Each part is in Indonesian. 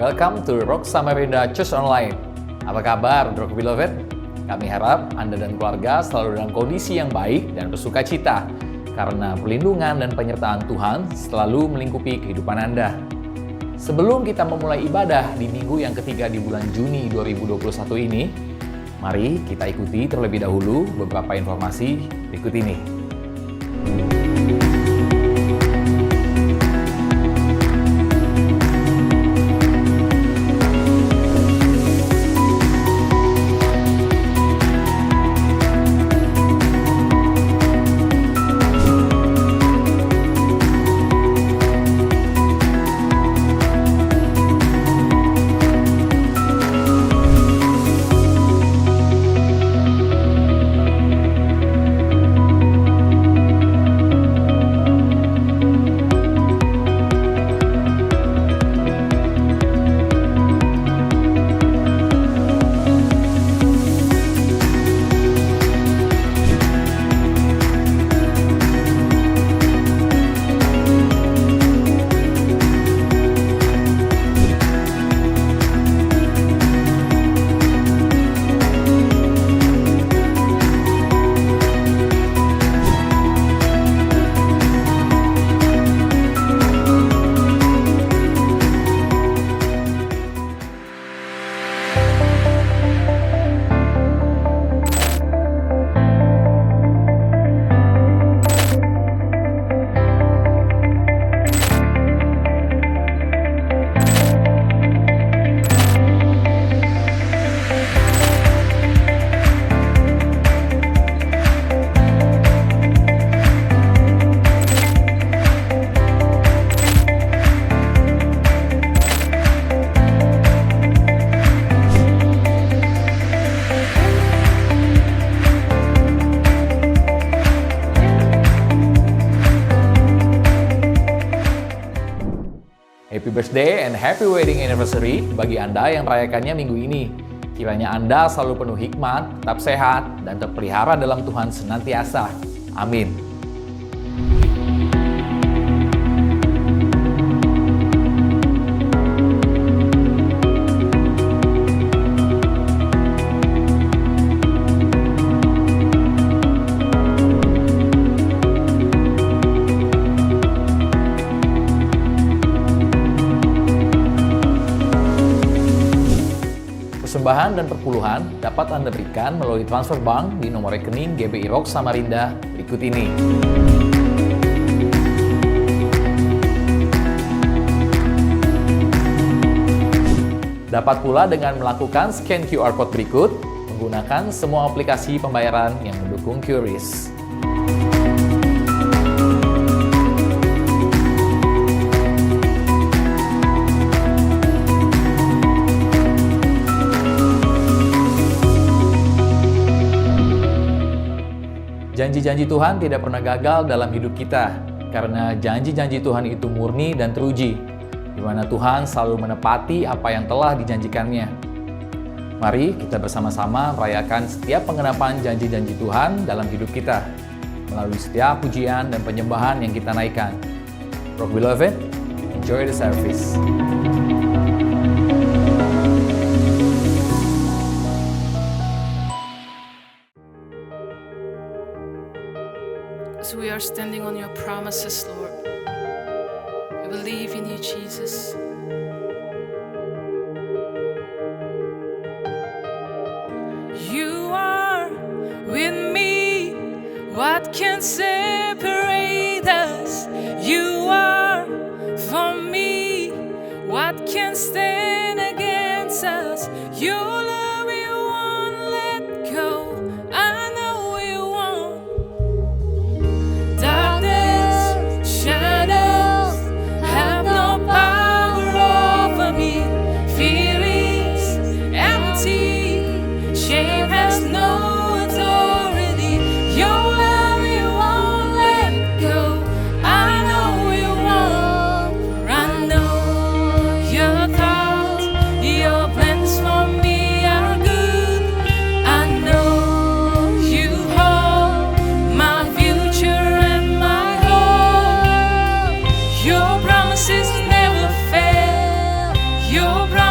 Welcome to Rock Samarinda Church Online. Apa kabar, Rock Beloved? Kami harap Anda dan keluarga selalu dalam kondisi yang baik dan bersuka cita, karena perlindungan dan penyertaan Tuhan selalu melingkupi kehidupan Anda. Sebelum kita memulai ibadah di minggu yang ketiga di bulan Juni 2021 ini, mari kita ikuti terlebih dahulu beberapa informasi berikut ini. Happy birthday and happy wedding anniversary bagi Anda yang merayakannya minggu ini. Kiranya Anda selalu penuh hikmat, tetap sehat, dan terpelihara dalam Tuhan senantiasa. Amin. Persembahan dan perpuluhan dapat Anda berikan melalui transfer bank di nomor rekening GBI Rock Samarinda berikut ini. Dapat pula dengan melakukan scan QR Code berikut menggunakan semua aplikasi pembayaran yang mendukung QRIS. Janji-janji Tuhan tidak pernah gagal dalam hidup kita, karena janji-janji Tuhan itu murni dan teruji, di mana Tuhan selalu menepati apa yang telah dijanjikannya. Mari kita bersama-sama merayakan setiap pengenapan janji-janji Tuhan dalam hidup kita, melalui setiap pujian dan penyembahan yang kita naikkan. Rock Beloved, enjoy the service. As we are standing on your promises, Lord, we believe in you, Jesus. You are with me. What can separate us? You are for me. What can stand against us? Your love, you won't let go. I know you won't. Shadows have no power over me. Fear is empty. Shame has no authority. Your love, you won't let go. I know you won't. For I know your thoughts, your plans for me are good. I know you hold my future and my hope. Your promises never fail. Your promises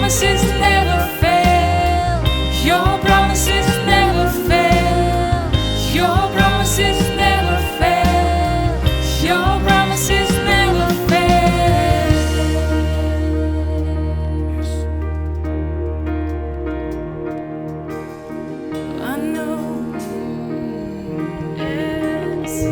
promises never fail. Your promises never fail. Your promises never fail. Your promises never fail. I know. Yes.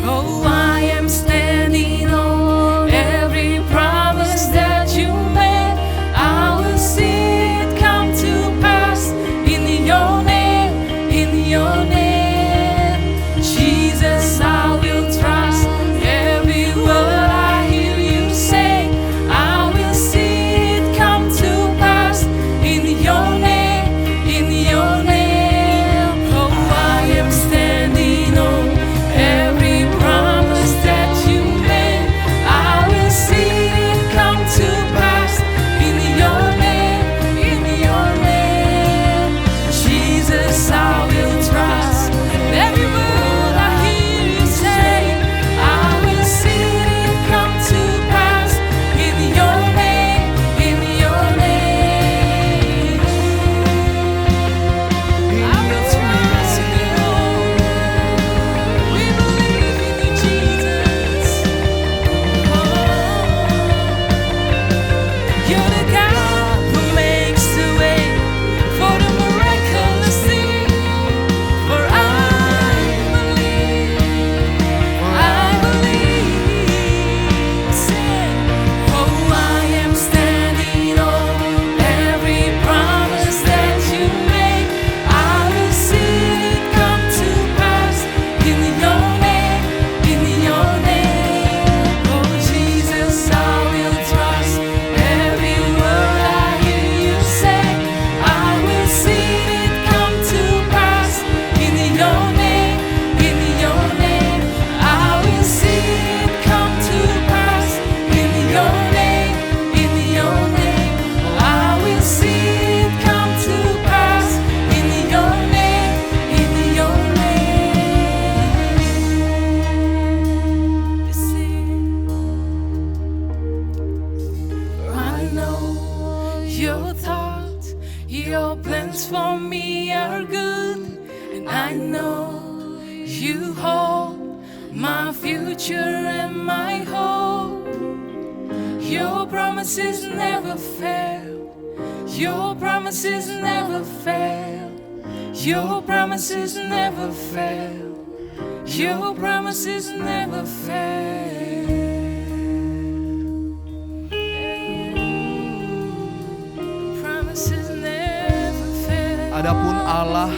Oh, I am standing on every promise that you made. I will see it come to pass in your name, in your name. Jesus, I will trust every word I hear you say. I will see it come to pass in your name, in your name. Oh, I am standing on every promise that you made. I will see it come to pass in your name, in your name. Jesus, I will trust every word I hear you say. I will see it come to pass in your name, in your name. I will trust in you. We believe in you, Jesus. You're the God who makes the way for the miraculous thing. For I believe, say, oh, I am standing on every promise that you made. I will see it come to pass in your name, in your name. Oh, Jesus, I will trust every word I hear you say. I will see it come to pass in your name, in your name. I will see it come to pass in your name, in your name. I will see it come to pass in your name, in your name. You see, for I know your thoughts, your plans for me are good, and I know you hold my future and my hope. Your promises never fail. Your promises never fail. Your promises never fail. Your promises never fail. Promises never fail. Adapun Allah,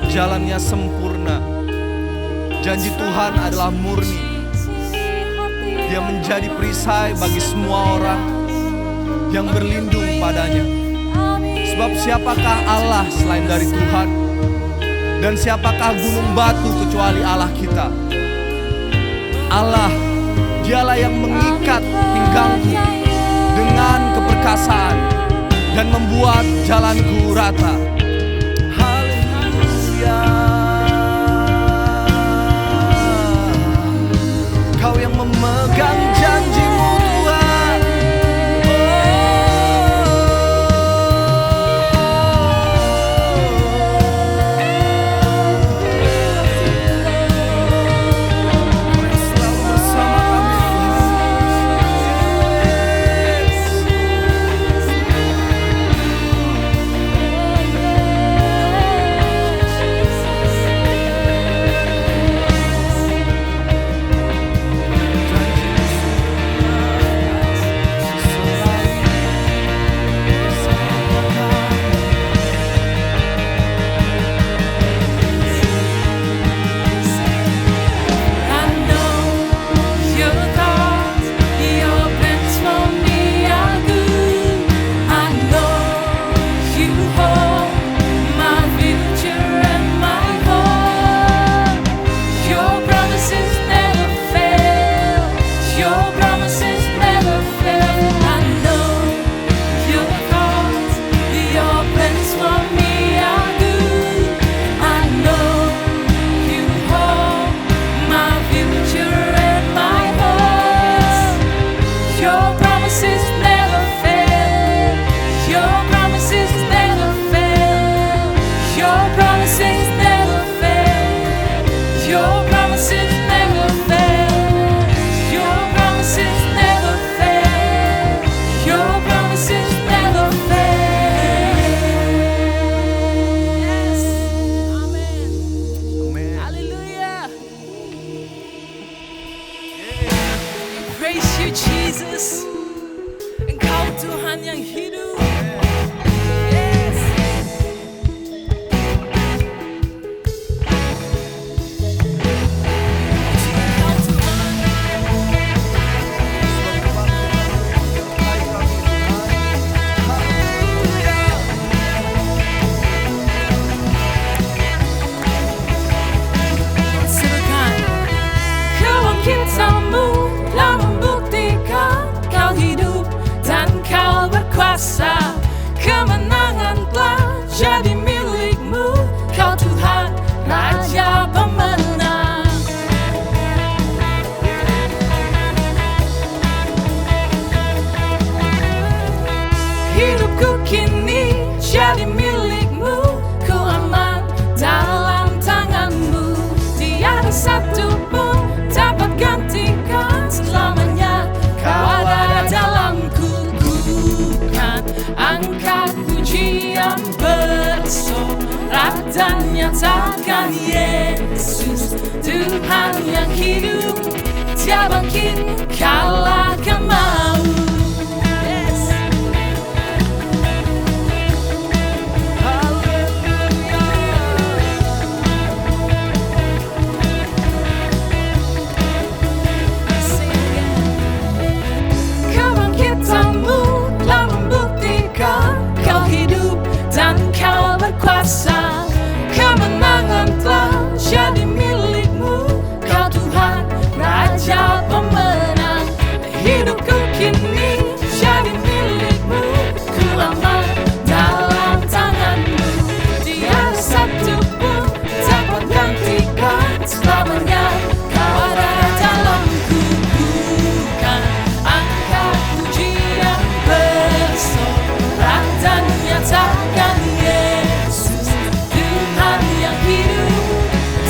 jalannya sempurna. Janji Tuhan adalah murni. Dia menjadi perisai bagi semua orang yang berlindung padanya. Sebab siapakah Allah selain dari Tuhan? Dan siapakah gunung batu kecuali Allah kita? Allah, dialah yang mengikat pinggangku dengan keperkasaan dan membuat jalanku rata. Haleluya. Kau yang memegang janjimu, Tuhan. Kau yang selalu bersama kami, Tuhan. Tuhan yang hidup. Yes. Kau Tuhan. Serukan. Kebangkitanmu telah membuktikan kau hidup dan kau berkuasa. Kemenangan telah jadi milikmu, kau Tuhan Raja pemenang. Hidupku kini jadi milikmu, ku aman dalam tanganmu. Tiada satu pun dapat gantikan selamanya, kau ada dalamku. Ku kan angkat pujian bersorak dan nyatakan Yesus Tuhan yang hidup, Dia bangkit kalahkan maut. Yes. Kebangkitanmu telah membuktikan kau hidup dan kau berkuasa. Kemenangan telah jadi milikmu, kau Tuhan Raja pemenang. Hidupku kini jadi milikmu, ku aman dalam tanganmu. Tiada satu pun dapat gantikan selamanya, kau ada dalamku. Bukan angkat pujian bersorak dan nyatakan Yesus Tuhan yang hidup,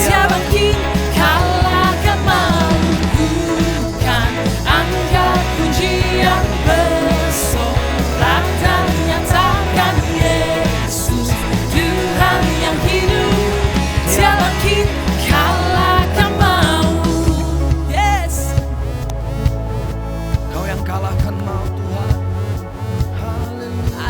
Dia bangkit kalahkan maut. Bukan angkat pujian bersorak dan nyatakan Yesus Tuhan yang hidup, Dia bangkit kalahkan maut. Yes. Kau yang kalahkan maut Tuhan. Haleluya.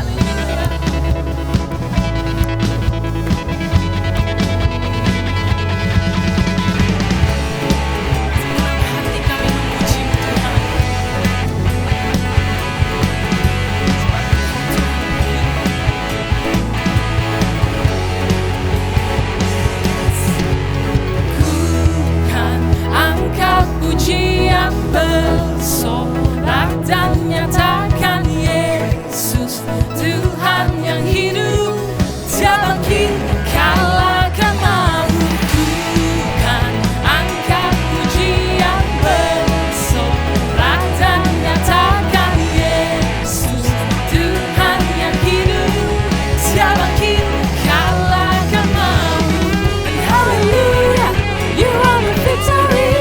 Dalam hati kami memuji Tuhan. Ku kan angkat pujian bersorak dan nyatakan Yesus Tuhan yang hidup, Dia bangkit kalahkan maut. Ku kan angkat pujian bersorak dan nyatakan Yesus Tuhan yang hidup, Dia bangkit kalahkan maut. Hallelujah, you are the victory.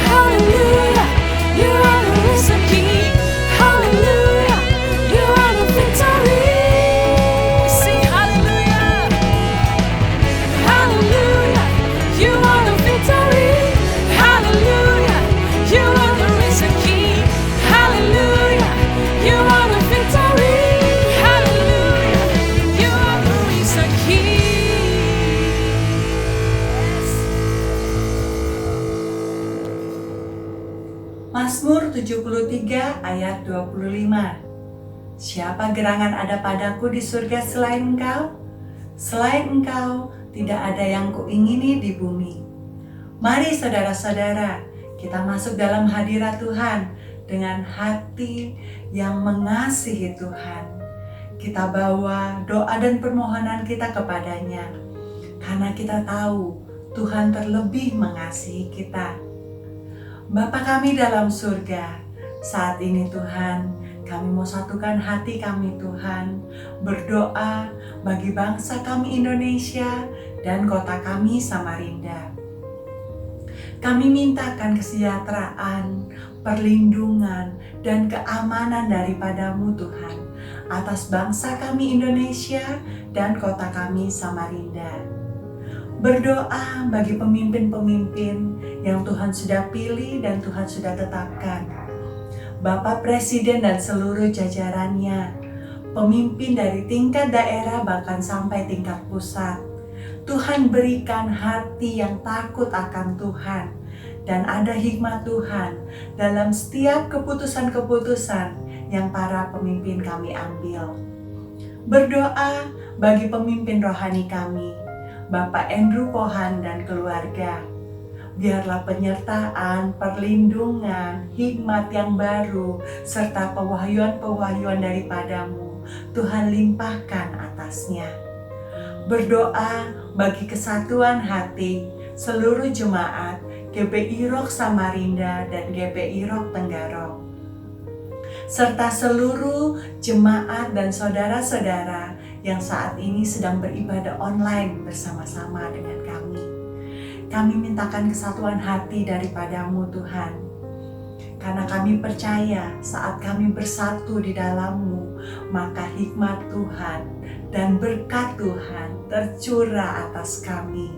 Hallelujah, you are the risen King. Hallelujah, you are the victory. Sing hallelujah. Hallelujah, you are the victory. Hallelujah, you are the risen King. Hallelujah, you are the victory. Hallelujah, you are the risen King. Mazmur 73 ayat 25. Siapa gerangan ada padaku di surga selain Engkau? Selain Engkau, tidak ada yang kuingini di bumi. Mari saudara-saudara, kita masuk dalam hadirat Tuhan dengan hati yang mengasihi Tuhan. Kita bawa doa dan permohonan kita kepadanya, karena kita tahu Tuhan terlebih mengasihi kita. Bapa kami dalam surga, saat ini Tuhan, kami mau satukan hati kami Tuhan, berdoa bagi bangsa kami Indonesia dan kota kami Samarinda. Kami mintakan kesejahteraan, perlindungan, dan keamanan daripadamu Tuhan, atas bangsa kami Indonesia dan kota kami Samarinda. Berdoa bagi pemimpin-pemimpin yang Tuhan sudah pilih dan Tuhan sudah tetapkan. Bapak Presiden dan seluruh jajarannya, pemimpin dari tingkat daerah bahkan sampai tingkat pusat. Tuhan berikan hati yang takut akan Tuhan dan ada hikmat Tuhan dalam setiap keputusan-keputusan yang para pemimpin kami ambil. Berdoa bagi pemimpin rohani kami, Bapak Andrew Pohan dan keluarga. Biarlah penyertaan, perlindungan, hikmat yang baru, serta pewahyuan-pewahyuan daripadamu, Tuhan limpahkan atasnya. Berdoa bagi kesatuan hati seluruh jemaat GPI Rock Samarinda dan GPI Rock Tenggarong, serta seluruh jemaat dan saudara-saudara yang saat ini sedang beribadah online bersama-sama dengan kami. Kami mintakan kesatuan hati daripadamu Tuhan, karena kami percaya saat kami bersatu di dalam-Mu, maka hikmat Tuhan dan berkat Tuhan tercurah atas kami.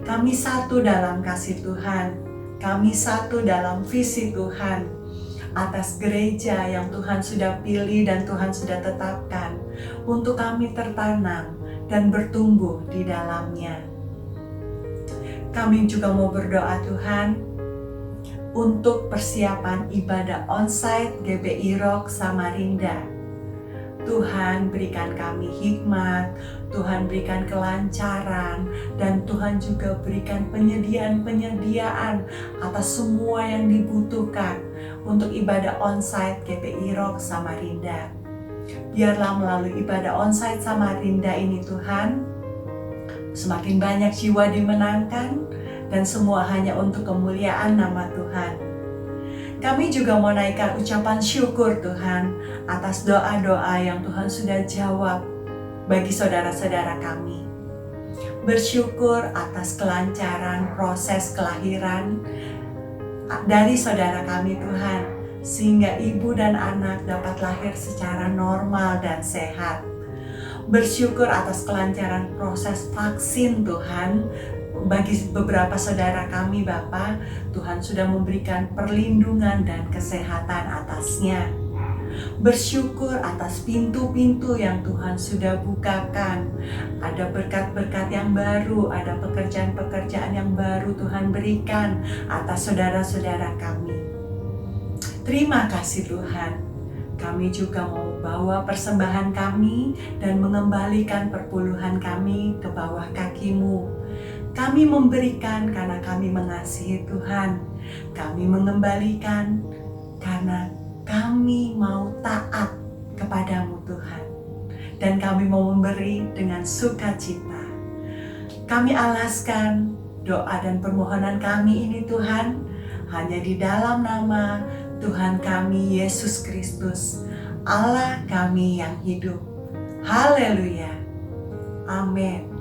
Kami satu dalam kasih Tuhan, kami satu dalam visi Tuhan, atas gereja yang Tuhan sudah pilih dan Tuhan sudah tetapkan untuk kami tertanam dan bertumbuh di dalamnya. Kami juga mau berdoa Tuhan untuk persiapan ibadah onsite GPI Rock Samarinda. Tuhan berikan kami hikmat, Tuhan berikan kelancaran, dan Tuhan juga berikan penyediaan-penyediaan atas semua yang dibutuhkan untuk ibadah onsite GPI Rock Samarinda. Biarlah melalui ibadah onsite Samarinda ini Tuhan, semakin banyak jiwa dimenangkan dan semua hanya untuk kemuliaan nama Tuhan. Kami juga mau naikkan ucapan syukur Tuhan atas doa-doa yang Tuhan sudah jawab bagi saudara-saudara kami. Bersyukur atas kelancaran proses kelahiran dari saudara kami Tuhan, sehingga ibu dan anak dapat lahir secara normal dan sehat. Bersyukur atas kelancaran proses vaksin Tuhan. Bagi beberapa saudara kami Bapa, Tuhan sudah memberikan perlindungan dan kesehatan atasnya. Bersyukur atas pintu-pintu yang Tuhan sudah bukakan. Ada berkat-berkat yang baru, ada pekerjaan-pekerjaan yang baru Tuhan berikan atas saudara-saudara kami. Terima kasih Tuhan. Kami juga mau bawa persembahan kami dan mengembalikan perpuluhan kami ke bawah kaki-Mu. Kami memberikan karena kami mengasihi Tuhan. Kami mengembalikan karena kami mau taat kepadamu Tuhan. Dan kami mau memberi dengan sukacita. Kami alaskan doa dan permohonan kami ini Tuhan, hanya di dalam nama Tuhan kami Yesus Kristus, Allah kami yang hidup. Haleluya. Amin.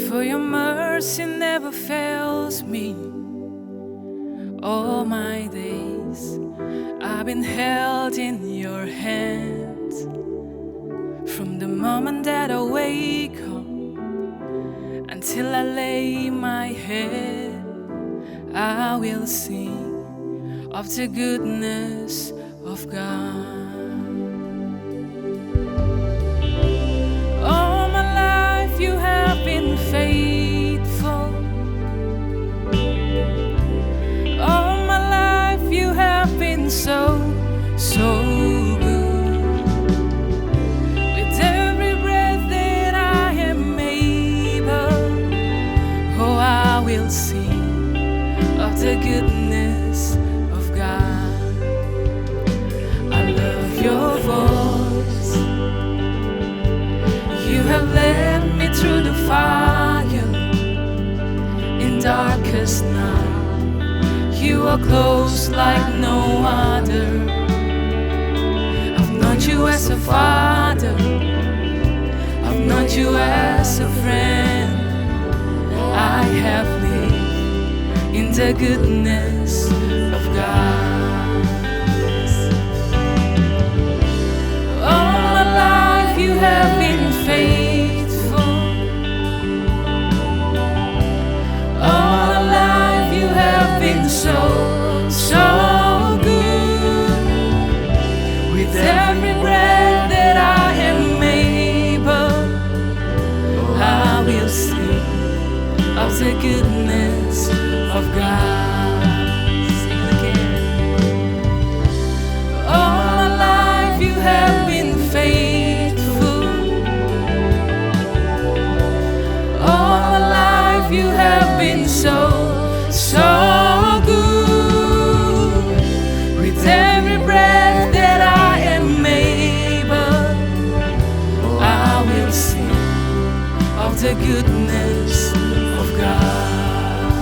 For your mercy never fails me. All my days I've been held in your hands. From the moment that I wake up until I lay my head, I will sing of the goodness of God. All my life you have been faithful. All my life you have been so good. With every breath that I am able, oh, I will sing of the goodness of God. I now. You are close like no other. I've known you as a father. I've known you as a friend. I have lived in the goodness of God. All my life you have been faithful. All my life you have been so good. With every breath that I am able, I will sing of the goodness of God. Sing it again. All my life you have been faithful. All my life you have been so good. With every breath that I am able, I will sing of the goodness of God.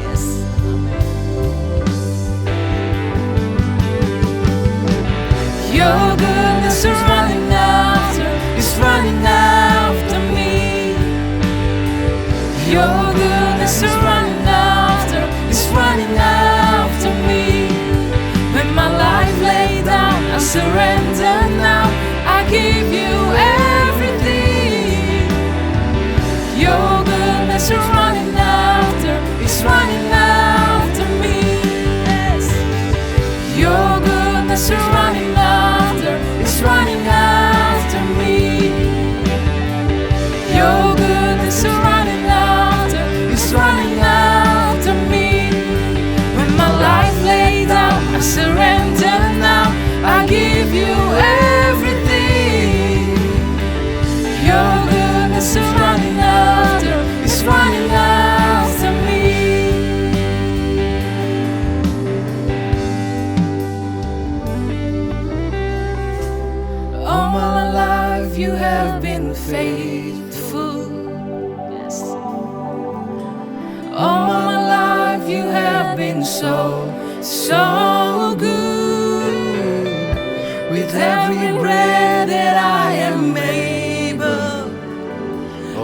Yes, amen. Your goodness is running after me. Your goodness is running after me. When my life lay down, I surrender now. I give you everything. Your goodness is running after me. Yes. Your goodness is running after me. Your goodness is running after me. When my life lay down, I surrender now. I give you everything. Your goodness is running after me. All my life you have been faithful. Yes. All my life you have been so good. With every breath that I am able,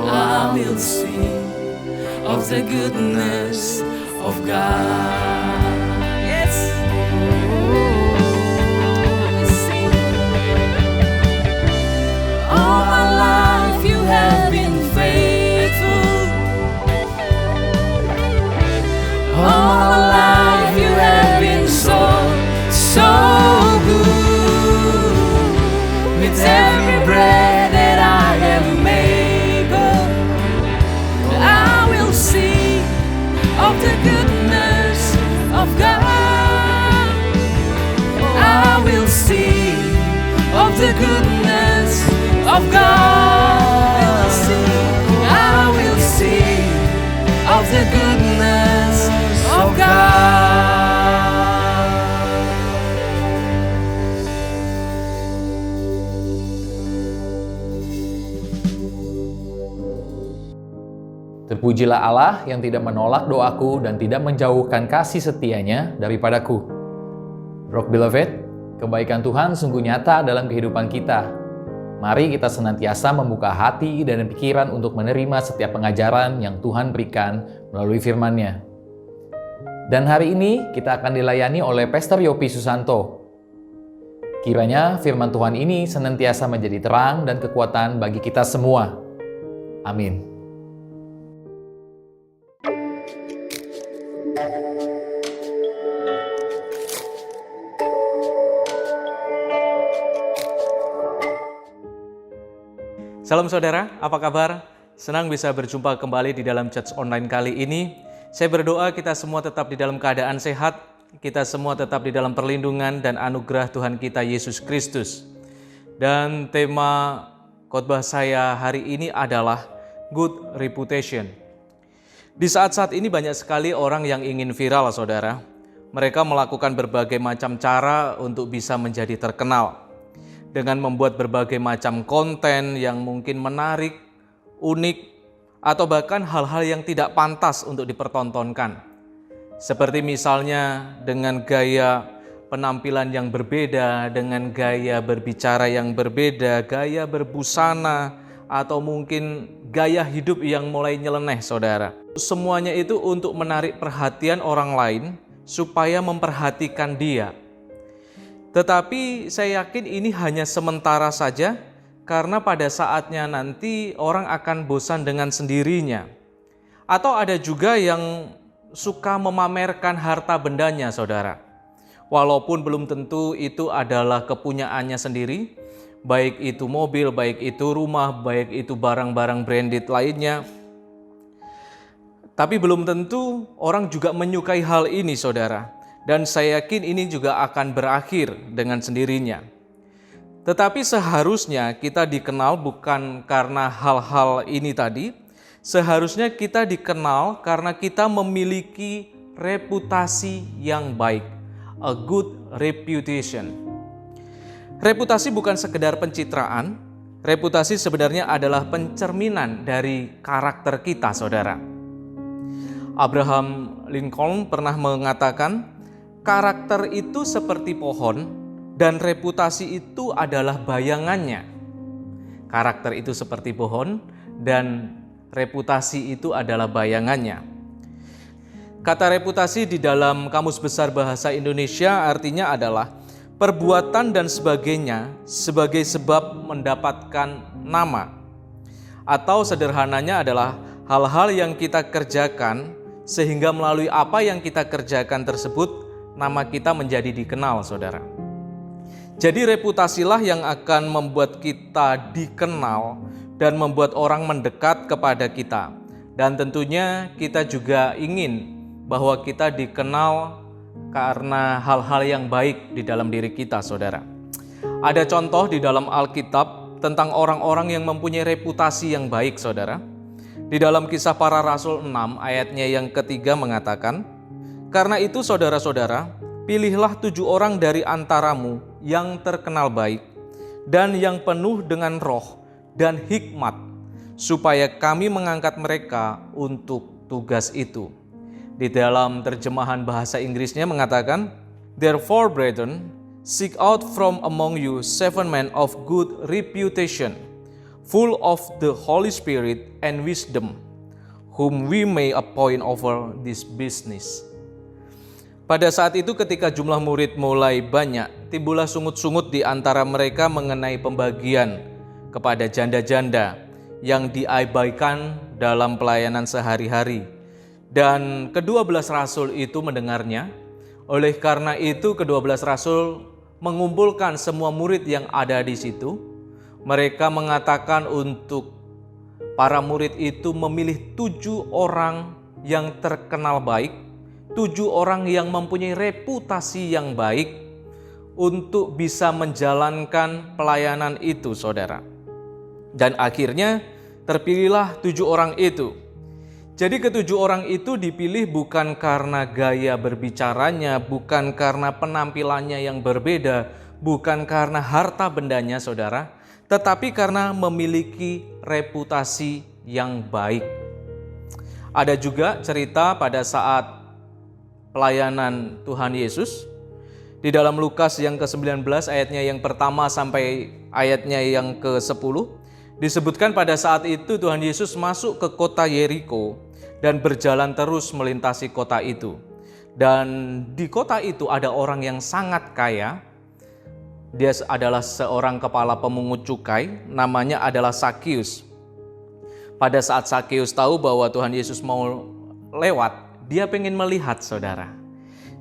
I will sing of the goodness of God. Yes. Sing. All my life you have been faithful. All my life you have been so good. With every breath that I am able, I will sing of the goodness of God. I will sing of the goodness of God. I will sing of the goodness of God. Terpujilah Allah yang tidak menolak doaku dan tidak menjauhkan kasih setianya daripadaku. Rock Beloved, kebaikan Tuhan sungguh nyata dalam kehidupan kita. Mari kita senantiasa membuka hati dan pikiran untuk menerima setiap pengajaran yang Tuhan berikan melalui firman-Nya. Dan hari ini kita akan dilayani oleh Pastor Yopi Susanto. Kiranya firman Tuhan ini senantiasa menjadi terang dan kekuatan bagi kita semua. Amin. Salam saudara, apa kabar? Senang bisa berjumpa kembali di dalam Church Online kali ini. Saya berdoa kita semua tetap di dalam keadaan sehat, kita semua tetap di dalam perlindungan dan anugerah Tuhan kita Yesus Kristus. Dan tema khotbah saya hari ini adalah Good Reputation. Di saat-saat ini banyak sekali orang yang ingin viral, saudara. Mereka melakukan berbagai macam cara untuk bisa menjadi terkenal. Dengan membuat berbagai macam konten yang mungkin menarik, unik, atau bahkan hal-hal yang tidak pantas untuk dipertontonkan. Seperti misalnya dengan gaya penampilan yang berbeda, dengan gaya berbicara yang berbeda, gaya berbusana, atau mungkin gaya hidup yang mulai nyeleneh, saudara. Semuanya itu untuk menarik perhatian orang lain supaya memperhatikan dia. Tetapi saya yakin ini hanya sementara saja, karena pada saatnya nanti orang akan bosan dengan sendirinya. Atau ada juga yang suka memamerkan harta bendanya, saudara. Walaupun belum tentu itu adalah kepunyaannya sendiri, baik itu mobil, baik itu rumah, baik itu barang-barang branded lainnya. Tapi belum tentu orang juga menyukai hal ini, saudara. Dan saya yakin ini juga akan berakhir dengan sendirinya. Tetapi seharusnya kita dikenal bukan karena hal-hal ini tadi. Seharusnya kita dikenal karena kita memiliki reputasi yang baik. A good reputation. Reputasi bukan sekedar pencitraan, reputasi sebenarnya adalah pencerminan dari karakter kita, saudara. Abraham Lincoln pernah mengatakan, karakter itu seperti pohon dan reputasi itu adalah bayangannya. Karakter itu seperti pohon dan reputasi itu adalah bayangannya. Kata reputasi di dalam Kamus Besar Bahasa Indonesia artinya adalah perbuatan dan sebagainya sebagai sebab mendapatkan nama. Atau sederhananya adalah hal-hal yang kita kerjakan sehingga melalui apa yang kita kerjakan tersebut nama kita menjadi dikenal, saudara. Jadi reputasilah yang akan membuat kita dikenal dan membuat orang mendekat kepada kita. Dan tentunya kita juga ingin bahwa kita dikenal karena hal-hal yang baik di dalam diri kita, saudara. Ada contoh di dalam Alkitab tentang orang-orang yang mempunyai reputasi yang baik, saudara. Di dalam Kisah Para Rasul 6 ayatnya yang ketiga mengatakan, "Karena itu saudara-saudara, pilihlah 7 orang dari antaramu yang terkenal baik dan yang penuh dengan roh dan hikmat, supaya kami mengangkat mereka untuk tugas itu." Di dalam terjemahan bahasa Inggrisnya mengatakan, "Therefore, brethren, seek out from among you 7 men of good reputation, full of the Holy Spirit and wisdom, whom we may appoint over this business." Pada saat itu ketika jumlah murid mulai banyak, timbullah sungut-sungut di antara mereka mengenai pembagian kepada janda-janda yang diabaikan dalam pelayanan sehari-hari. Dan ke-12 rasul itu mendengarnya. Oleh karena itu ke-12 rasul mengumpulkan semua murid yang ada di situ. Mereka mengatakan untuk para murid itu memilih 7 orang yang terkenal baik, 7 orang yang mempunyai reputasi yang baik untuk bisa menjalankan pelayanan itu, saudara. Dan akhirnya terpilihlah 7 orang itu. Jadi ke-7 orang itu dipilih bukan karena gaya berbicaranya, bukan karena penampilannya yang berbeda, bukan karena harta bendanya, saudara, tetapi karena memiliki reputasi yang baik. Ada juga cerita pada saat pelayanan Tuhan Yesus. Di dalam Lukas yang ke-19 ayatnya yang pertama sampai ayatnya yang ke-10, disebutkan pada saat itu Tuhan Yesus masuk ke kota Yeriko dan berjalan terus melintasi kota itu. Dan di kota itu ada orang yang sangat kaya. Dia adalah seorang kepala pemungut cukai, namanya adalah Sakeus. Pada saat Sakeus tahu bahwa Tuhan Yesus mau lewat, dia pengen melihat, saudara.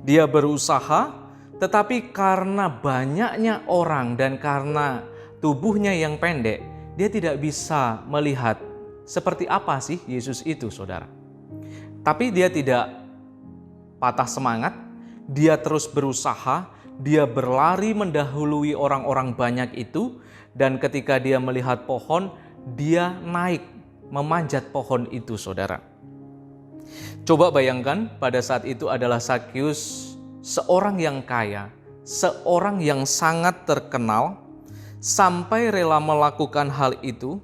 Dia berusaha, tetapi karena banyaknya orang dan karena tubuhnya yang pendek, dia tidak bisa melihat seperti apa sih Yesus itu, saudara. Tapi dia tidak patah semangat, dia terus berusaha, dia berlari mendahului orang-orang banyak itu, dan ketika dia melihat pohon, dia naik memanjat pohon itu, saudara. Coba bayangkan pada saat itu adalah Sakeus, seorang yang kaya, seorang yang sangat terkenal, sampai rela melakukan hal itu,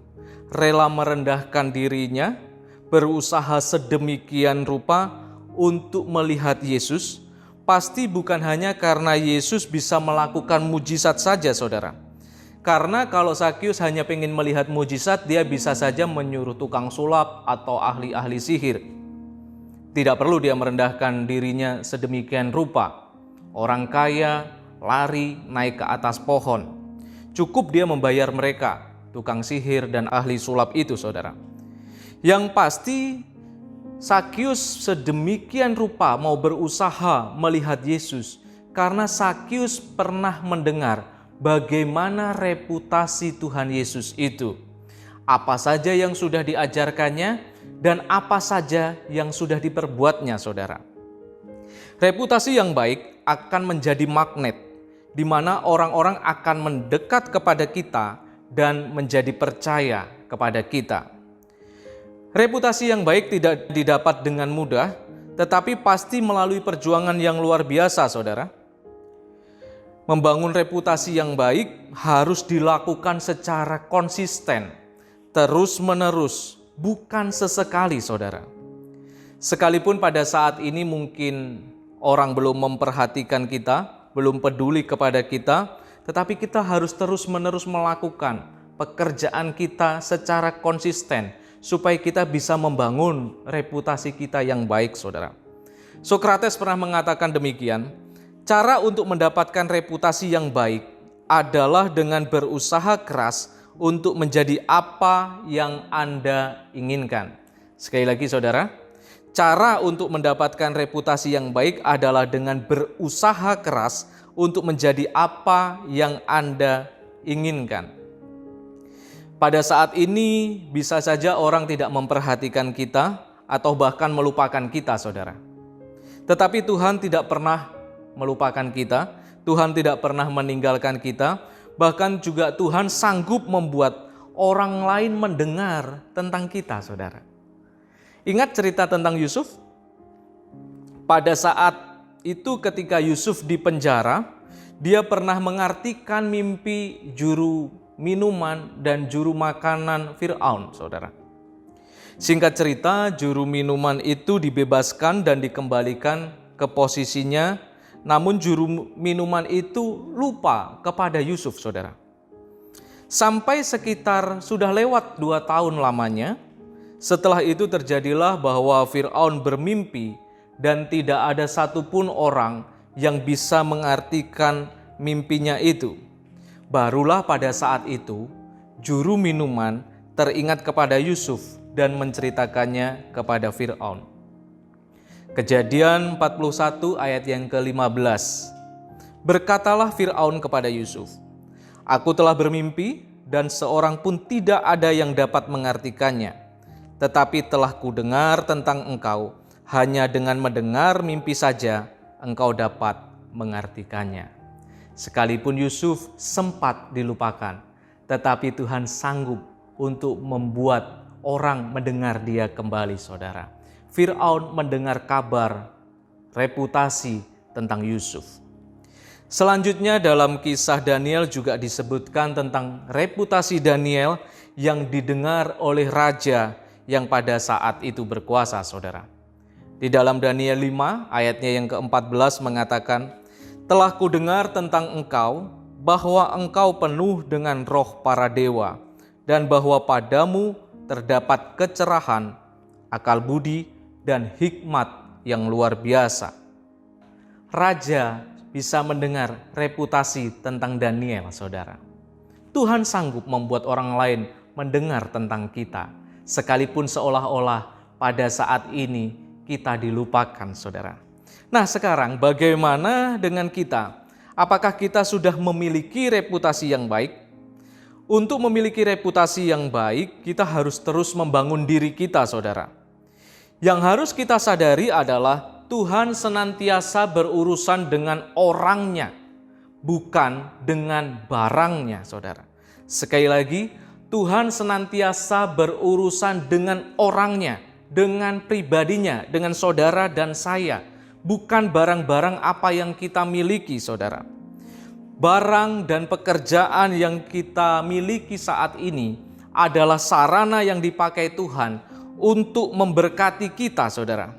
rela merendahkan dirinya, berusaha sedemikian rupa untuk melihat Yesus, pasti bukan hanya karena Yesus bisa melakukan mujizat saja, saudara. Karena kalau Sakius hanya ingin melihat mujizat, dia bisa saja menyuruh tukang sulap atau ahli-ahli sihir. Tidak perlu dia merendahkan dirinya sedemikian rupa. Orang kaya lari naik ke atas pohon. Cukup dia membayar mereka, tukang sihir dan ahli sulap itu, saudara. Yang pasti Sakius sedemikian rupa mau berusaha melihat Yesus karena Sakius pernah mendengar bagaimana reputasi Tuhan Yesus itu. Apa saja yang sudah diajarkannya dan apa saja yang sudah diperbuatnya, saudara. Reputasi yang baik akan menjadi magnet di mana orang-orang akan mendekat kepada kita dan menjadi percaya kepada kita. Reputasi yang baik tidak didapat dengan mudah, tetapi pasti melalui perjuangan yang luar biasa, saudara. Membangun reputasi yang baik harus dilakukan secara konsisten, terus-menerus, bukan sesekali, saudara. Sekalipun pada saat ini mungkin orang belum memperhatikan kita, belum peduli kepada kita, tetapi kita harus terus-menerus melakukan pekerjaan kita secara konsisten, supaya kita bisa membangun reputasi kita yang baik, saudara. Sokrates pernah mengatakan demikian, cara untuk mendapatkan reputasi yang baik adalah dengan berusaha keras untuk menjadi apa yang Anda inginkan. Sekali lagi, saudara, cara untuk mendapatkan reputasi yang baik adalah dengan berusaha keras untuk menjadi apa yang Anda inginkan. Pada saat ini bisa saja orang tidak memperhatikan kita atau bahkan melupakan kita, saudara. Tetapi Tuhan tidak pernah melupakan kita, Tuhan tidak pernah meninggalkan kita, bahkan juga Tuhan sanggup membuat orang lain mendengar tentang kita, saudara. Ingat cerita tentang Yusuf? Pada saat itu ketika Yusuf di penjara, dia pernah mengartikan mimpi juru minuman dan juru makanan Fir'aun, saudara. Singkat cerita, juru minuman itu dibebaskan dan dikembalikan ke posisinya, namun juru minuman itu lupa kepada Yusuf, saudara. Sampai sekitar sudah lewat 2 tahun lamanya, setelah itu terjadilah bahwa Fir'aun bermimpi dan tidak ada satupun orang yang bisa mengartikan mimpinya itu. Barulah pada saat itu, juru minuman teringat kepada Yusuf dan menceritakannya kepada Fir'aun. Kejadian 41 ayat yang ke-15. Berkatalah Fir'aun kepada Yusuf, "Aku telah bermimpi dan seorang pun tidak ada yang dapat mengartikannya. Tetapi telah kudengar tentang engkau, hanya dengan mendengar mimpi saja engkau dapat mengartikannya." Sekalipun Yusuf sempat dilupakan, tetapi Tuhan sanggup untuk membuat orang mendengar dia kembali, saudara. Fir'aun mendengar kabar, reputasi tentang Yusuf. Selanjutnya dalam kisah Daniel juga disebutkan tentang reputasi Daniel yang didengar oleh raja yang pada saat itu berkuasa, saudara. Di dalam Daniel 5 ayatnya yang ke-14 mengatakan, "Telah kudengar tentang engkau, bahwa engkau penuh dengan roh para dewa, dan bahwa padamu terdapat kecerahan, akal budi, dan hikmat yang luar biasa." Raja bisa mendengar reputasi tentang Daniel, saudara. Tuhan sanggup membuat orang lain mendengar tentang kita, sekalipun seolah-olah pada saat ini kita dilupakan, saudara. Nah, sekarang bagaimana dengan kita? Apakah kita sudah memiliki reputasi yang baik? Untuk memiliki reputasi yang baik, kita harus terus membangun diri kita, saudara. Yang harus kita sadari adalah Tuhan senantiasa berurusan dengan orangnya, bukan dengan barangnya, saudara. Sekali lagi, Tuhan senantiasa berurusan dengan orangnya, dengan pribadinya, dengan saudara dan saya. Bukan barang-barang apa yang kita miliki, saudara. Barang dan pekerjaan yang kita miliki saat ini adalah sarana yang dipakai Tuhan untuk memberkati kita, saudara.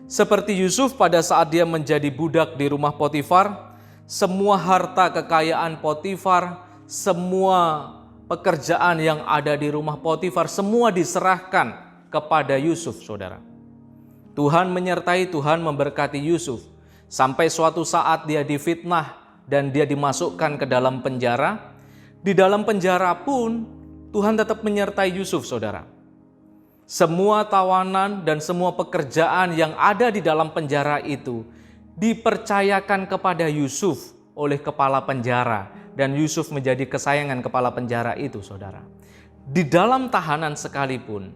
Seperti Yusuf pada saat dia menjadi budak di rumah Potifar, semua harta kekayaan Potifar, semua pekerjaan yang ada di rumah Potifar, semua diserahkan kepada Yusuf, saudara. Tuhan menyertai, Tuhan memberkati Yusuf. Sampai suatu saat dia difitnah dan dia dimasukkan ke dalam penjara. Di dalam penjara pun Tuhan tetap menyertai Yusuf, saudara. Semua tawanan dan semua pekerjaan yang ada di dalam penjara itu dipercayakan kepada Yusuf oleh kepala penjara. Dan Yusuf menjadi kesayangan kepala penjara itu, saudara. Di dalam tahanan sekalipun,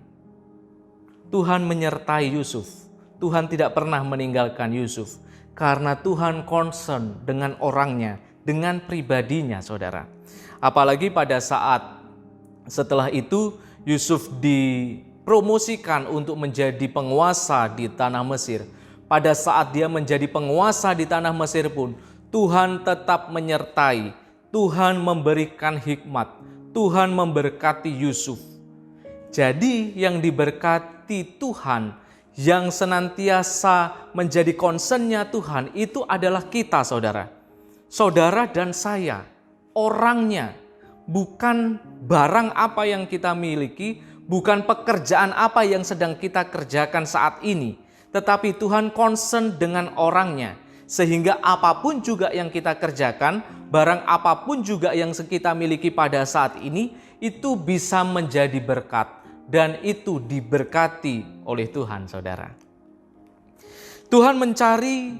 Tuhan menyertai Yusuf. Tuhan tidak pernah meninggalkan Yusuf. Karena Tuhan concern dengan orangnya, dengan pribadinya, saudara. Apalagi pada saat setelah itu Yusuf dipromosikan untuk menjadi penguasa di tanah Mesir. Pada saat dia menjadi penguasa di tanah Mesir pun, Tuhan tetap menyertai, Tuhan memberikan hikmat, Tuhan memberkati Yusuf. Jadi yang diberkati Tuhan, yang senantiasa menjadi concernnya Tuhan, itu adalah kita, saudara. Saudara dan saya, orangnya, bukan barang apa yang kita miliki, bukan pekerjaan apa yang sedang kita kerjakan saat ini, tetapi Tuhan concern dengan orangnya. Sehingga apapun juga yang kita kerjakan, barang apapun juga yang kita miliki pada saat ini, itu bisa menjadi berkat. Dan itu diberkati oleh Tuhan, saudara. Tuhan mencari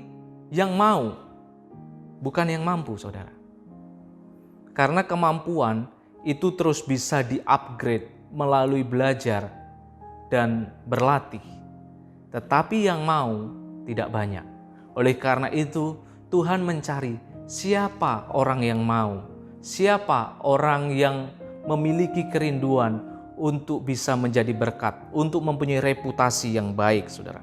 yang mau, bukan yang mampu, saudara. Karena kemampuan itu terus bisa di-upgrade melalui belajar dan berlatih. Tetapi yang mau tidak banyak. Oleh karena itu, Tuhan mencari siapa orang yang mau, siapa orang yang memiliki kerinduan untuk bisa menjadi berkat, untuk mempunyai reputasi yang baik, saudara.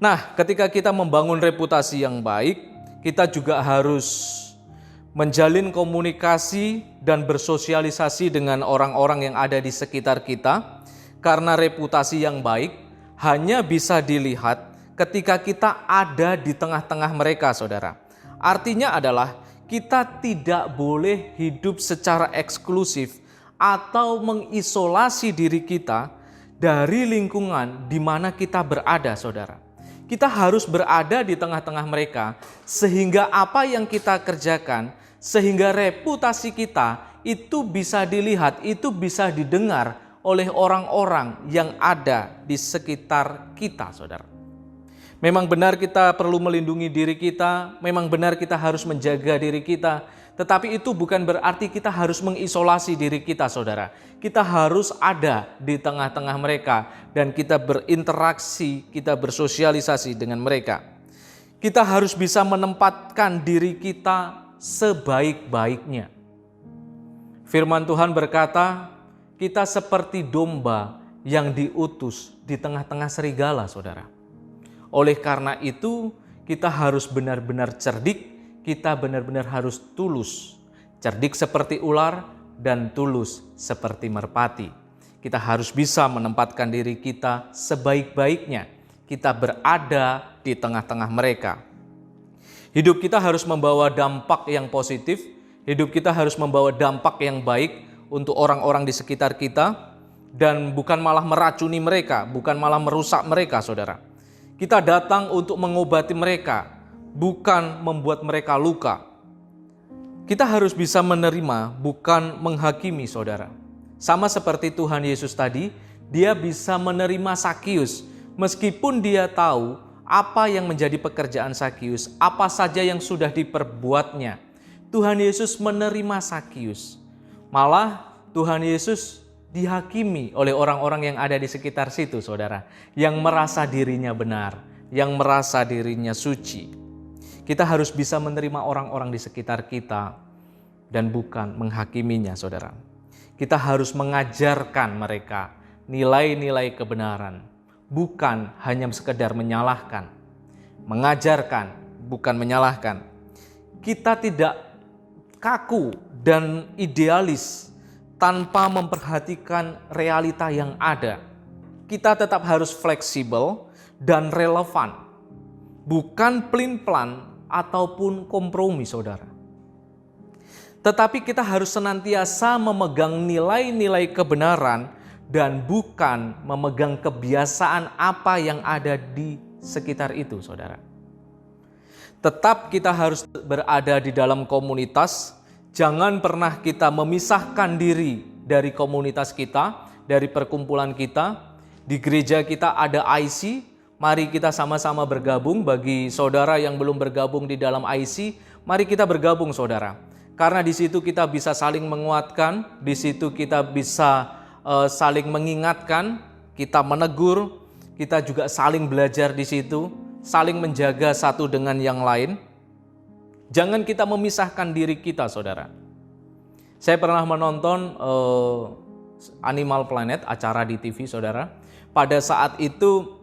Nah, ketika kita membangun reputasi yang baik, kita juga harus menjalin komunikasi dan bersosialisasi dengan orang-orang yang ada di sekitar kita, karena reputasi yang baik hanya bisa dilihat ketika kita ada di tengah-tengah mereka, saudara. Artinya adalah kita tidak boleh hidup secara eksklusif atau mengisolasi diri kita dari lingkungan di mana kita berada, saudara. Kita harus berada di tengah-tengah mereka, sehingga apa yang kita kerjakan, sehingga reputasi kita itu bisa dilihat, itu bisa didengar oleh orang-orang yang ada di sekitar kita, saudara. Memang benar kita perlu melindungi diri kita, memang benar kita harus menjaga diri kita, tetapi itu bukan berarti kita harus mengisolasi diri kita, saudara. Kita harus ada di tengah-tengah mereka dan kita berinteraksi, kita bersosialisasi dengan mereka. Kita harus bisa menempatkan diri kita sebaik-baiknya. Firman Tuhan berkata, kita seperti domba yang diutus di tengah-tengah serigala, saudara. Oleh karena itu, kita harus benar-benar cerdik, kita benar-benar harus tulus. Cerdik seperti ular dan tulus seperti merpati. Kita harus bisa menempatkan diri kita sebaik-baiknya. Kita berada di tengah-tengah mereka. Hidup kita harus membawa dampak yang positif. Hidup kita harus membawa dampak yang baik untuk orang-orang di sekitar kita. Dan bukan malah meracuni mereka, bukan malah merusak mereka, saudara. Kita datang untuk mengobati mereka, bukan membuat mereka luka. Kita harus bisa menerima, bukan menghakimi, saudara. Sama seperti Tuhan Yesus tadi, dia bisa menerima Sakius, meskipun dia tahu apa yang menjadi pekerjaan Sakius, apa saja yang sudah diperbuatnya. Tuhan Yesus menerima Sakius. Malah Tuhan Yesus dihakimi oleh orang-orang yang ada di sekitar situ, saudara, yang merasa dirinya benar, yang merasa dirinya suci. Kita harus bisa menerima orang-orang di sekitar kita dan bukan menghakiminya, saudara. Kita harus mengajarkan mereka nilai-nilai kebenaran, bukan hanya sekedar menyalahkan. Mengajarkan, bukan menyalahkan. Kita tidak kaku dan idealis tanpa memperhatikan realita yang ada. Kita tetap harus fleksibel dan relevan. bukan pelin-pelan ataupun kompromi, saudara. Tetapi kita harus senantiasa memegang nilai-nilai kebenaran dan bukan memegang kebiasaan apa yang ada di sekitar itu, saudara. Tetap kita harus berada di dalam komunitas. Jangan pernah kita memisahkan diri dari komunitas kita, dari perkumpulan kita. Di gereja kita ada IC, mari kita sama-sama bergabung. Bagi saudara yang belum bergabung di dalam IC, mari kita bergabung, saudara. Karena di situ kita bisa saling menguatkan, di situ kita bisa saling mengingatkan, kita menegur, kita juga saling belajar di situ, saling menjaga satu dengan yang lain. Jangan kita memisahkan diri kita, saudara. Saya pernah menonton Animal Planet, acara di TV, saudara. Pada saat itu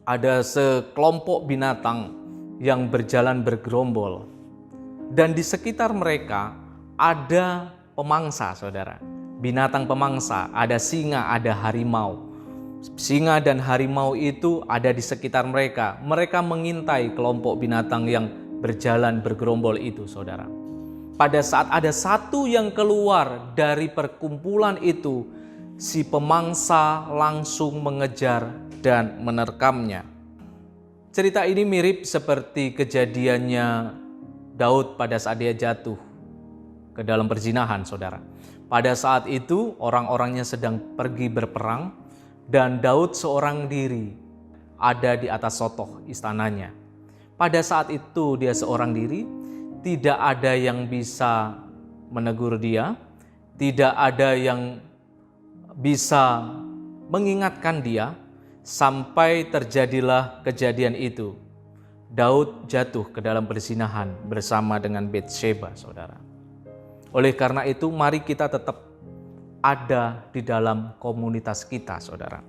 ada sekelompok binatang yang berjalan bergerombol. Dan di sekitar mereka ada pemangsa, saudara. Binatang pemangsa, ada singa, ada harimau. Singa dan harimau itu ada di sekitar mereka. Mereka mengintai kelompok binatang yang berjalan bergerombol itu, saudara. Pada saat ada satu yang keluar dari perkumpulan itu, si pemangsa langsung mengejar dan menerkamnya. Cerita ini mirip seperti kejadiannya Daud pada saat dia jatuh ke dalam perzinahan, saudara. Pada saat itu orang-orangnya sedang pergi berperang dan Daud seorang diri ada di atas sotoh istananya. Pada saat itu dia seorang diri, tidak ada yang bisa menegur dia, tidak ada yang bisa mengingatkan dia, sampai terjadilah kejadian itu. Daud jatuh ke dalam perzinahan bersama dengan Batsheba, saudara. Oleh karena itu, mari kita tetap ada di dalam komunitas kita, saudara.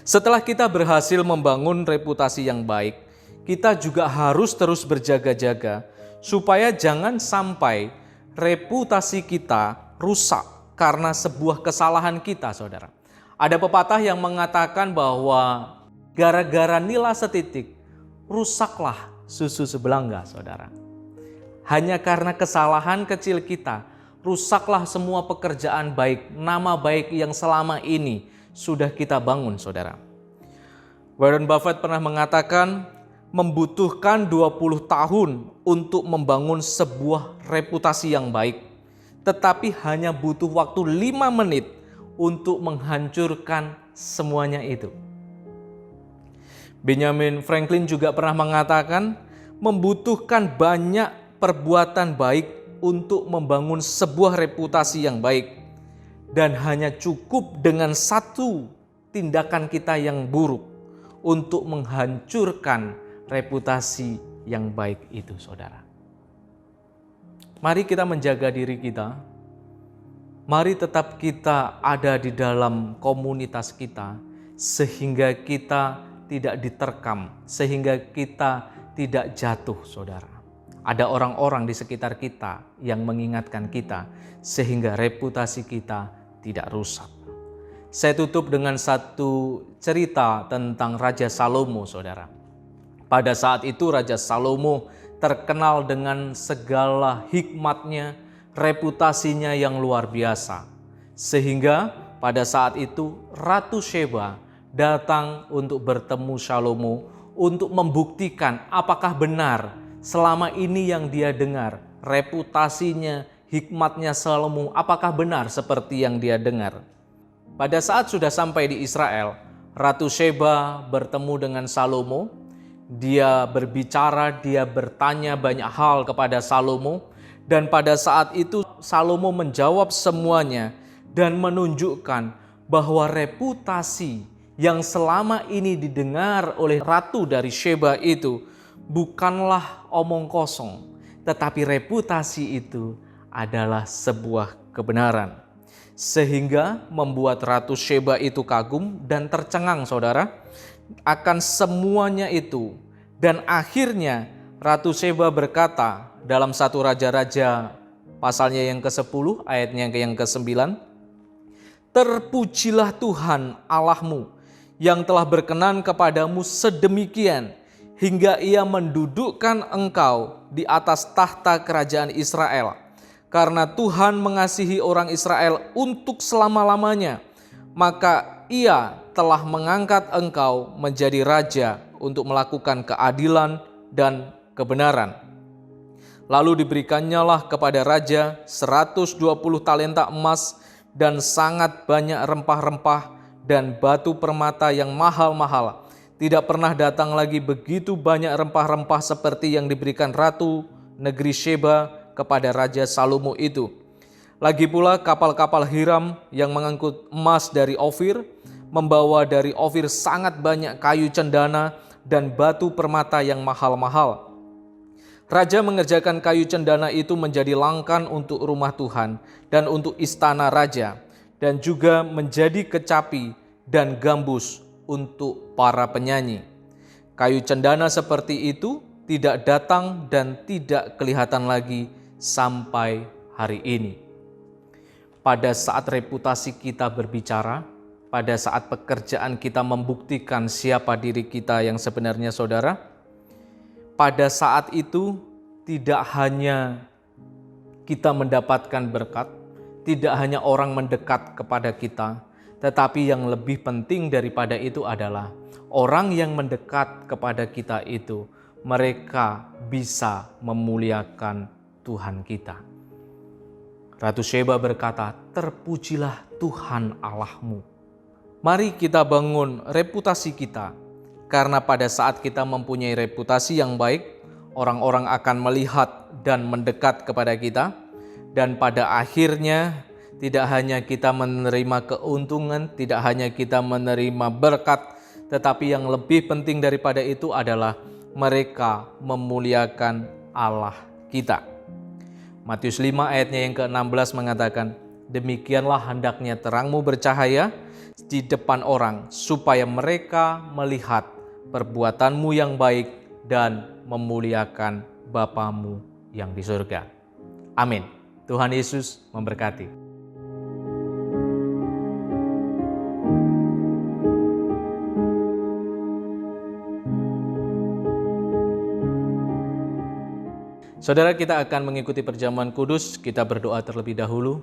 Setelah kita berhasil membangun reputasi yang baik, kita juga harus terus berjaga-jaga supaya jangan sampai reputasi kita rusak karena sebuah kesalahan kita, saudara. Ada pepatah yang mengatakan bahwa gara-gara nila setitik, rusaklah susu sebelangga, saudara. Hanya karena kesalahan kecil kita, rusaklah semua pekerjaan baik, nama baik yang selama ini sudah kita bangun, saudara. Warren Buffett pernah mengatakan, membutuhkan 20 tahun untuk membangun sebuah reputasi yang baik, tetapi hanya butuh waktu 5 menit untuk menghancurkan semuanya itu. Benjamin Franklin juga pernah mengatakan, membutuhkan banyak perbuatan baik untuk membangun sebuah reputasi yang baik, dan hanya cukup dengan satu tindakan kita yang buruk untuk menghancurkan reputasi yang baik itu, saudara. Mari kita menjaga diri kita. Mari tetap kita ada di dalam komunitas kita sehingga kita tidak diterkam, sehingga kita tidak jatuh, saudara. Ada orang-orang di sekitar kita yang mengingatkan kita sehingga reputasi kita tidak rusak. Saya tutup dengan satu cerita tentang Raja Salomo, saudara. Pada saat itu Raja Salomo terkenal dengan segala hikmatnya, reputasinya yang luar biasa. Sehingga pada saat itu Ratu Sheba datang untuk bertemu Salomo untuk membuktikan apakah benar selama ini yang dia dengar, reputasinya, hikmatnya Salomo, apakah benar seperti yang dia dengar. Pada saat sudah sampai di Israel, Ratu Sheba bertemu dengan Salomo. Dia berbicara, dia bertanya banyak hal kepada Salomo. Dan pada saat itu Salomo menjawab semuanya dan menunjukkan bahwa reputasi yang selama ini didengar oleh Ratu dari Sheba itu bukanlah omong kosong, tetapi reputasi itu adalah sebuah kebenaran. Sehingga membuat Ratu Sheba itu kagum dan tercengang, saudara, akan semuanya itu. Dan akhirnya Ratu Sheba berkata dalam 1 Raja-Raja pasalnya yang ke-10 ayatnya yang ke-9, terpujilah Tuhan Allahmu yang telah berkenan kepadamu sedemikian hingga ia mendudukkan engkau di atas tahta kerajaan Israel. Karena Tuhan mengasihi orang Israel untuk selama-lamanya, maka ia telah mengangkat engkau menjadi raja untuk melakukan keadilan dan kebenaran. Lalu diberikannya kepada raja 120 talenta emas dan sangat banyak rempah-rempah dan batu permata yang mahal-mahal. Tidak pernah datang lagi begitu banyak rempah-rempah seperti yang diberikan Ratu negeri Sheba kepada Raja Salomo itu. Lagi pula kapal-kapal Hiram yang mengangkut emas dari Ofir, membawa dari Ofir sangat banyak kayu cendana dan batu permata yang mahal-mahal. Raja mengerjakan kayu cendana itu menjadi langkan untuk rumah Tuhan dan untuk istana raja, dan juga menjadi kecapi dan gambus untuk para penyanyi. Kayu cendana seperti itu tidak datang dan tidak kelihatan lagi sampai hari ini. Pada saat reputasi kita berbicara, pada saat pekerjaan kita membuktikan siapa diri kita yang sebenarnya, saudara, pada saat itu tidak hanya kita mendapatkan berkat, tidak hanya orang mendekat kepada kita, tetapi yang lebih penting daripada itu adalah orang yang mendekat kepada kita itu, mereka bisa memuliakan Tuhan kita. Ratu Sheba berkata, "Terpujilah Tuhan Allahmu." Mari kita bangun reputasi kita, karena pada saat kita mempunyai reputasi yang baik, orang-orang akan melihat dan mendekat kepada kita, dan pada akhirnya tidak hanya kita menerima keuntungan, tidak hanya kita menerima berkat, tetapi yang lebih penting daripada itu adalah mereka memuliakan Allah kita. Matius 5 ayatnya yang ke-16 mengatakan, "Demikianlah hendaknya terangmu bercahaya di depan orang, supaya mereka melihat perbuatanmu yang baik dan memuliakan Bapamu yang di surga." Amin. Tuhan Yesus memberkati. Saudara, kita akan mengikuti perjamuan kudus. Kita berdoa terlebih dahulu.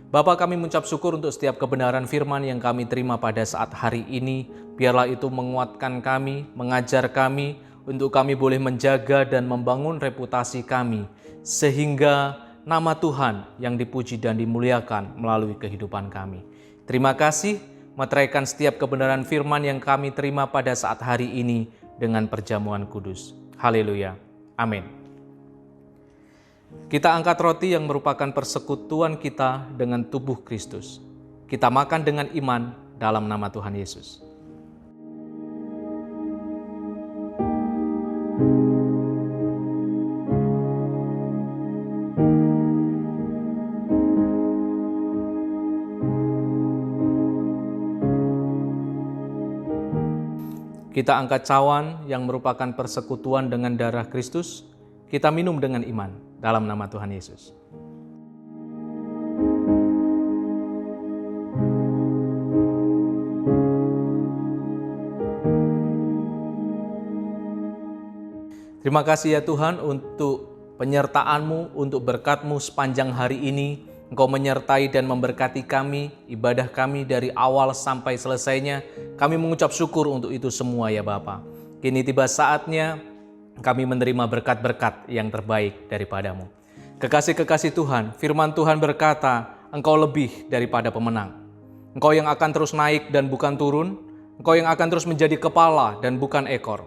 Bapa, kami mengucap syukur untuk setiap kebenaran firman yang kami terima pada saat hari ini. Biarlah itu menguatkan kami, mengajar kami, untuk kami boleh menjaga dan membangun reputasi kami, sehingga nama Tuhan yang dipuji dan dimuliakan melalui kehidupan kami. Terima kasih, meteraikan setiap kebenaran firman yang kami terima pada saat hari ini dengan perjamuan kudus. Haleluya. Amin. Kita angkat roti yang merupakan persekutuan kita dengan tubuh Kristus. Kita makan dengan iman dalam nama Tuhan Yesus. Kita angkat cawan yang merupakan persekutuan dengan darah Kristus. Kita minum dengan iman dalam nama Tuhan Yesus. Terima kasih ya Tuhan untuk penyertaan-Mu, untuk berkat-Mu sepanjang hari ini. Engkau menyertai dan memberkati kami, ibadah kami dari awal sampai selesainya. Kami mengucap syukur untuk itu semua ya Bapa. Kini tiba saatnya kami menerima berkat-berkat yang terbaik daripada-Mu. Kekasih-kekasih Tuhan, firman Tuhan berkata, Engkau lebih daripada pemenang. Engkau yang akan terus naik dan bukan turun. Engkau yang akan terus menjadi kepala dan bukan ekor.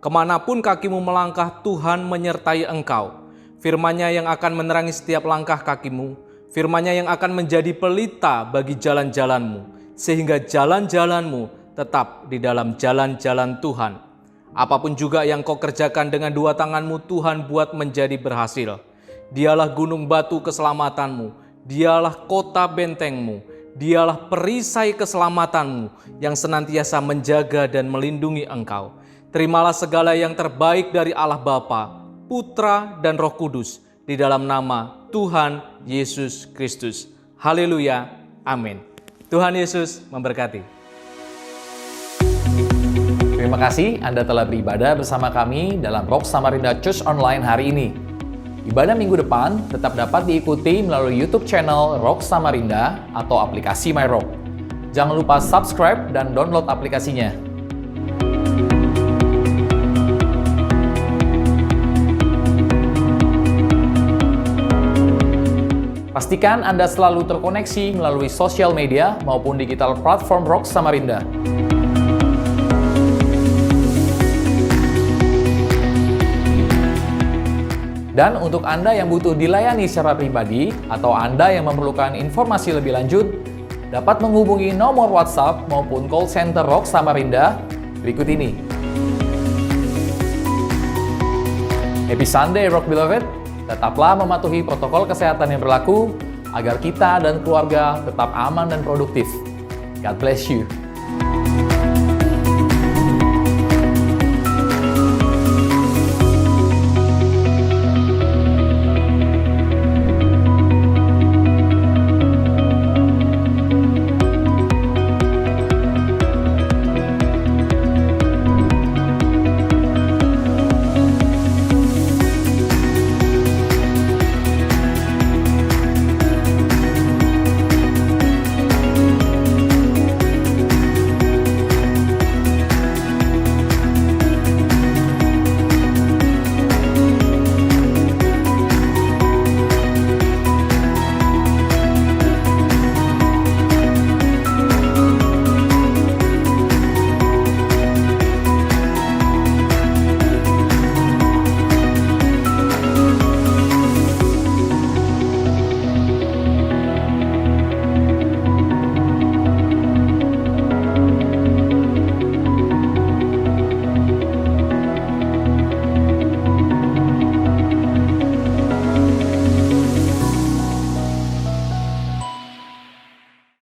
Kemanapun kakimu melangkah, Tuhan menyertai engkau. Firman-Nya yang akan menerangi setiap langkah kakimu. Firman-Nya yang akan menjadi pelita bagi jalan-jalanmu, sehingga jalan-jalanmu tetap di dalam jalan-jalan Tuhan. Apapun juga yang kau kerjakan dengan dua tanganmu, Tuhan buat menjadi berhasil. Dialah gunung batu keselamatanmu, dialah kota bentengmu, dialah perisai keselamatanmu yang senantiasa menjaga dan melindungi engkau. Terimalah segala yang terbaik dari Allah Bapa, Putra dan Roh Kudus di dalam nama Tuhan Yesus Kristus. Haleluya. Amin. Tuhan Yesus memberkati. Terima kasih Anda telah beribadah bersama kami dalam Rock Samarinda Church Online hari ini. Ibadah minggu depan tetap dapat diikuti melalui YouTube channel Rock Samarinda atau aplikasi My Rock. Jangan lupa subscribe dan download aplikasinya. Pastikan Anda selalu terkoneksi melalui sosial media maupun digital platform Rock Samarinda. Dan untuk Anda yang butuh dilayani secara pribadi atau Anda yang memerlukan informasi lebih lanjut, dapat menghubungi nomor WhatsApp maupun call center Rock Samarinda berikut ini. Happy Sunday, Rock Beloved! Tetaplah mematuhi protokol kesehatan yang berlaku agar kita dan keluarga tetap aman dan produktif. God bless you.